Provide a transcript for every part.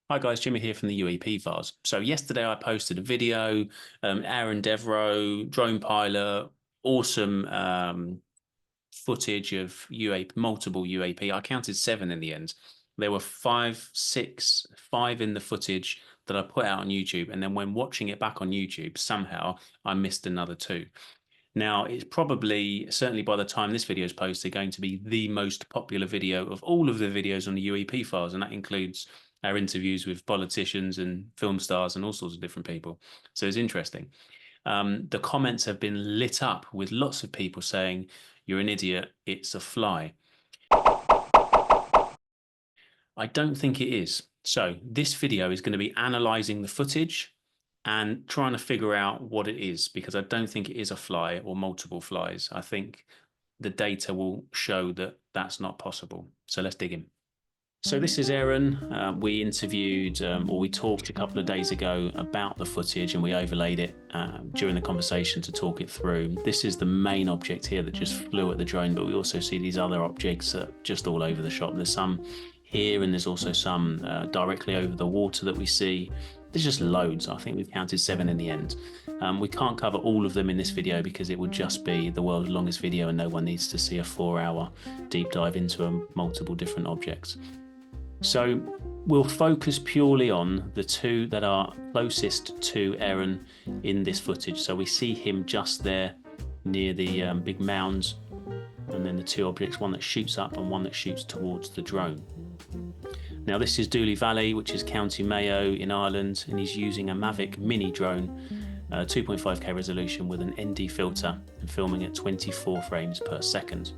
Hi guys, Jimmy here from the UAP files. So yesterday I posted a video, Aran Devereux, drone pilot, awesome footage of UAP, multiple UAP. I counted 7 in the end. There were 5 in the footage that I put out on YouTube, and then when watching it back on YouTube, somehow I missed another 2. Now, it's probably, certainly by the time this video is posted, going to be the most popular video of all of the videos on the UAP files, and that includes our interviews with politicians and film stars and all sorts of different people. So it's interesting. The comments have been lit up with lots of people saying, "You're an idiot, it's a fly." I don't think it is. So this video is going to be analyzing the footage and trying to figure out what it is, because I don't think it is a fly or multiple flies. I think the data will show that that's not possible. So let's dig in. So this is Aran. We interviewed, or we talked a couple of days ago about the footage, and we overlaid it during the conversation to talk it through. This is the main object here that just flew at the drone, but we also see these other objects just all over the shop. There's some here, and there's also some directly over the water that we see. There's just loads. I think we've counted 7 in the end. We can't cover all of them in this video because it would just be the world's longest video, and no one needs to see a 4-hour deep dive into multiple different objects. So we'll focus purely on the 2 that are closest to Aran in this footage. So we see him just there near the big mounds, and then the 2 objects, one that shoots up and one that shoots towards the drone. Now this is Doolough Valley, which is County Mayo in Ireland, and he's using a Mavic mini drone, 2.5K resolution with an ND filter, and filming at 24 frames per second.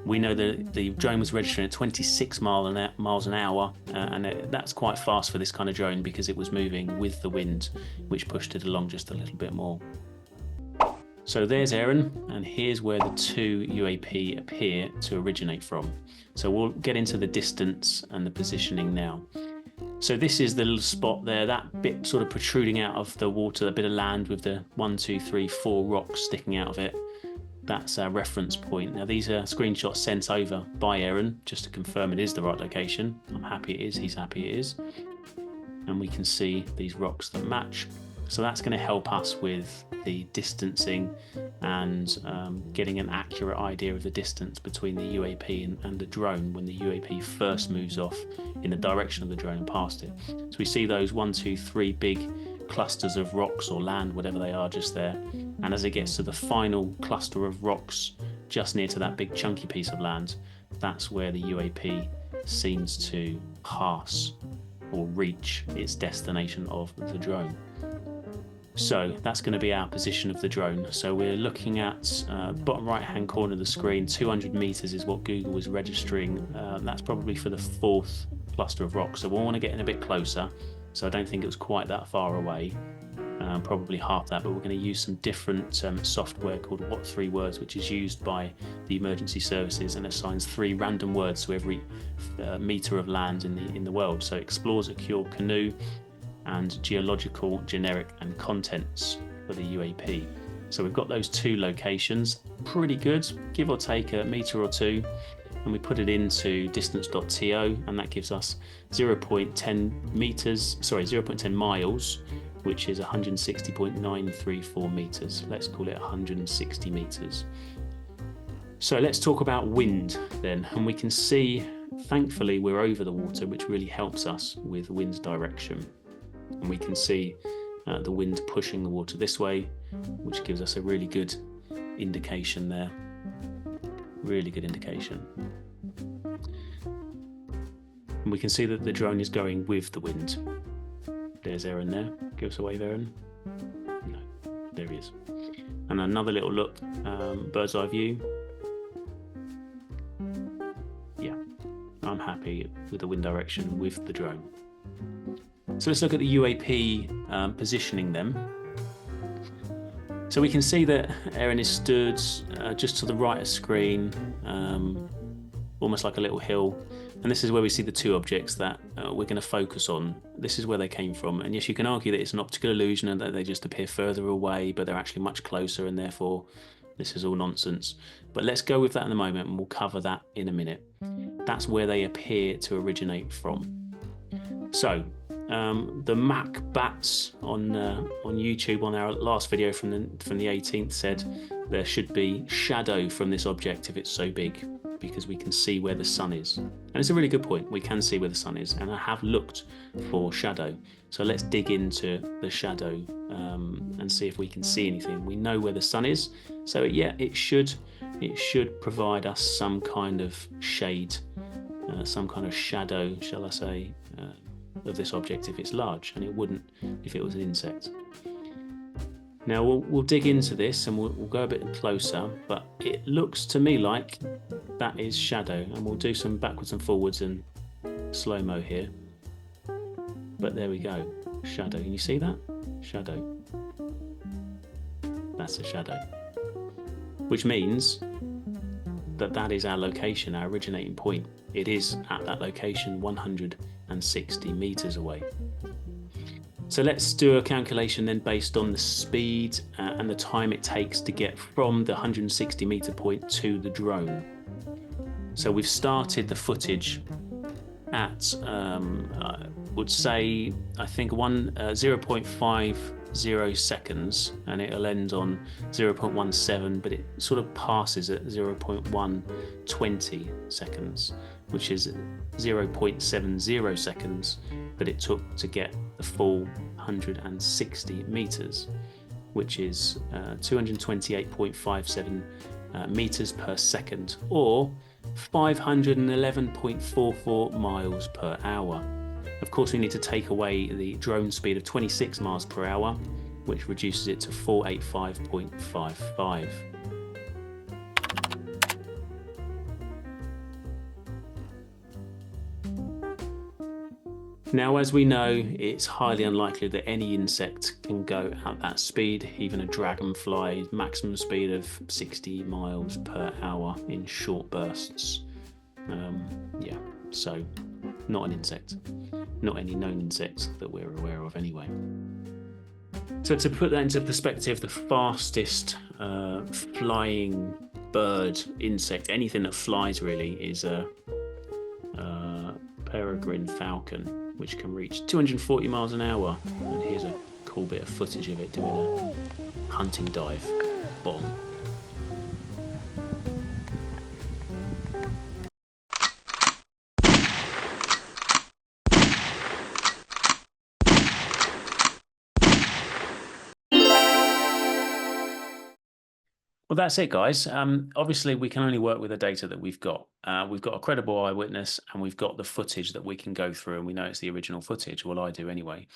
We know that the drone was registering at 26 miles an hour, and that's quite fast for this kind of drone because it was moving with the wind, which pushed it along just a little bit more. So there's Aran, and here's where the 2 UAP appear to originate from. So we'll get into the distance and the positioning now. So this is the little spot there, that bit sort of protruding out of the water, that bit of land with the 1, 2, 3, 4 rocks sticking out of it. That's our reference point. Now these are screenshots sent over by Aran just to confirm it is the right location. I'm happy it is, he's happy it is. And we can see these rocks that match. So that's going to help us with the distancing and getting an accurate idea of the distance between the UAP and the drone when the UAP first moves off in the direction of the drone and past it. So we see those 1, 2, 3 big clusters of rocks or land, whatever they are, just there. And as it gets to the final cluster of rocks just near to that big chunky piece of land, that's where the UAP seems to pass or reach its destination of the drone. So that's going to be our position of the drone. So we're looking at bottom right hand corner of the screen. 200 meters is what Google was registering. That's probably for the 4th cluster of rocks. So we'll want to get in a bit closer. So I don't think it was quite that far away, probably half that, but we're going to use some different software called What3Words, which is used by the emergency services and assigns 3 random words to every meter of land in the world. So explores.accrue.canoe and geological.generic.contents for the UAP. So we've got those 2 locations, pretty good, give or take a meter or 2. And we put it into distance.to, and that gives us 0.10 miles, which is 160.934 meters. Let's call it 160 meters. So let's talk about wind then. And we can see, thankfully, we're over the water, which really helps us with wind direction. And we can see the wind pushing the water this way, which gives us a really good indication there. Really good indication. And we can see that the drone is going with the wind. There's Aran there. Give us a wave, Aran. No, there he is. And another little look, bird's eye view. Yeah, I'm happy with the wind direction with the drone. So let's look at the UAP positioning them. So we can see that Aran is stood just to the right of screen, almost like a little hill. And this is where we see the 2 objects that we're going to focus on. This is where they came from. And yes, you can argue that it's an optical illusion and that they just appear further away, but they're actually much closer, and therefore this is all nonsense. But let's go with that in a moment, and we'll cover that in a minute. That's where they appear to originate from. So The Mac Bats on YouTube on our last video from the 18th said there should be shadow from this object if it's so big, because we can see where the sun is. And it's a really good point. We can see where the sun is, and I have looked for shadow. So let's dig into the shadow and see if we can see anything. We know where the sun is, so yeah, it should provide us some kind of shade, some kind of shadow, shall I say, of this object if it's large, and it wouldn't if it was an insect. Now we'll dig into this and we'll go a bit closer, but it looks to me like that is shadow, and we'll do some backwards and forwards and slow-mo here. But there we go, shadow. Can you see that? Shadow. That's a shadow. Which means that is our location, our originating point. It is at that location 160 meters away. So let's do a calculation then based on the speed and the time it takes to get from the 160 meter point to the drone. So we've started the footage at, I would say, I think 0.50 seconds, and it'll end on 0.17, but it sort of passes at 0.120 seconds, which is 0.70 seconds that it took to get the full 160 meters, which is 228.57 meters per second, or 511.44 miles per hour. Of course, we need to take away the drone speed of 26 miles per hour, which reduces it to 485.55. Now, as we know, it's highly unlikely that any insect can go at that speed. Even a dragonfly, maximum speed of 60 miles per hour in short bursts. Yeah, so not an insect. Not any known insects that we're aware of anyway. So to put that into perspective, the fastest flying bird, insect, anything that flies really, is a peregrine falcon, which can reach 240 miles an hour. And here's a cool bit of footage of it doing a hunting dive. Bong. Well, that's it, guys. Obviously, we can only work with the data that we've got. We've got a credible eyewitness, and we've got the footage that we can go through, and we know it's the original footage. Well, I do anyway.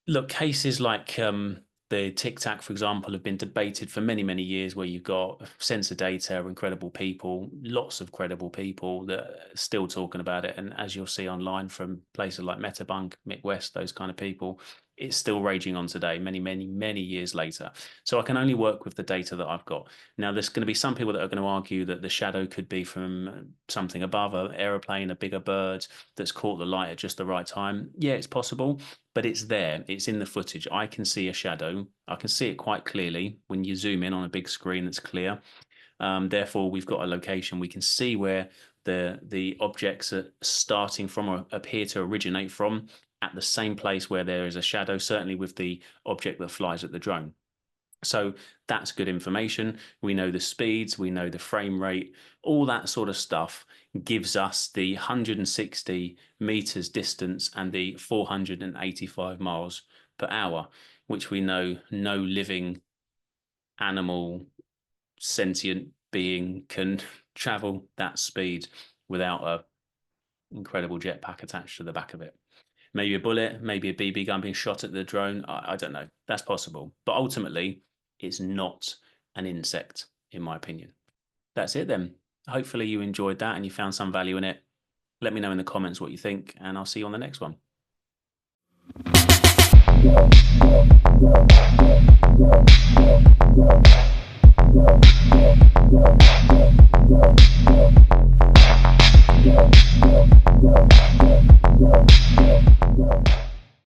Look, cases like the Tic Tac, for example, have been debated for many, many years, where you've got sensor data and credible people, lots of credible people that are still talking about it. And as you'll see online from places like Metabunk, Mick West, those kind of people, it's still raging on today, many, many, many years later. So I can only work with the data that I've got. Now, there's going to be some people that are going to argue that the shadow could be from something above, an aeroplane, a bigger bird that's caught the light at just the right time. Yeah, it's possible, but it's there. It's in the footage. I can see a shadow. I can see it quite clearly when you zoom in on a big screen that's clear. Therefore, we've got a location. We can see where the objects are starting from or appear to originate from, at the same place where there is a shadow, certainly with the object that flies at the drone. So that's good information. We know the speeds, we know the frame rate, all that sort of stuff gives us the 160 meters distance and the 485 miles per hour, which we know no living animal, sentient being can travel that speed without a incredible jetpack attached to the back of it. Maybe a bullet, maybe a BB gun being shot at the drone. I don't know. That's possible. But ultimately, it's not an insect, in my opinion. That's it then. Hopefully you enjoyed that and you found some value in it. Let me know in the comments what you think, and I'll see you on the next one.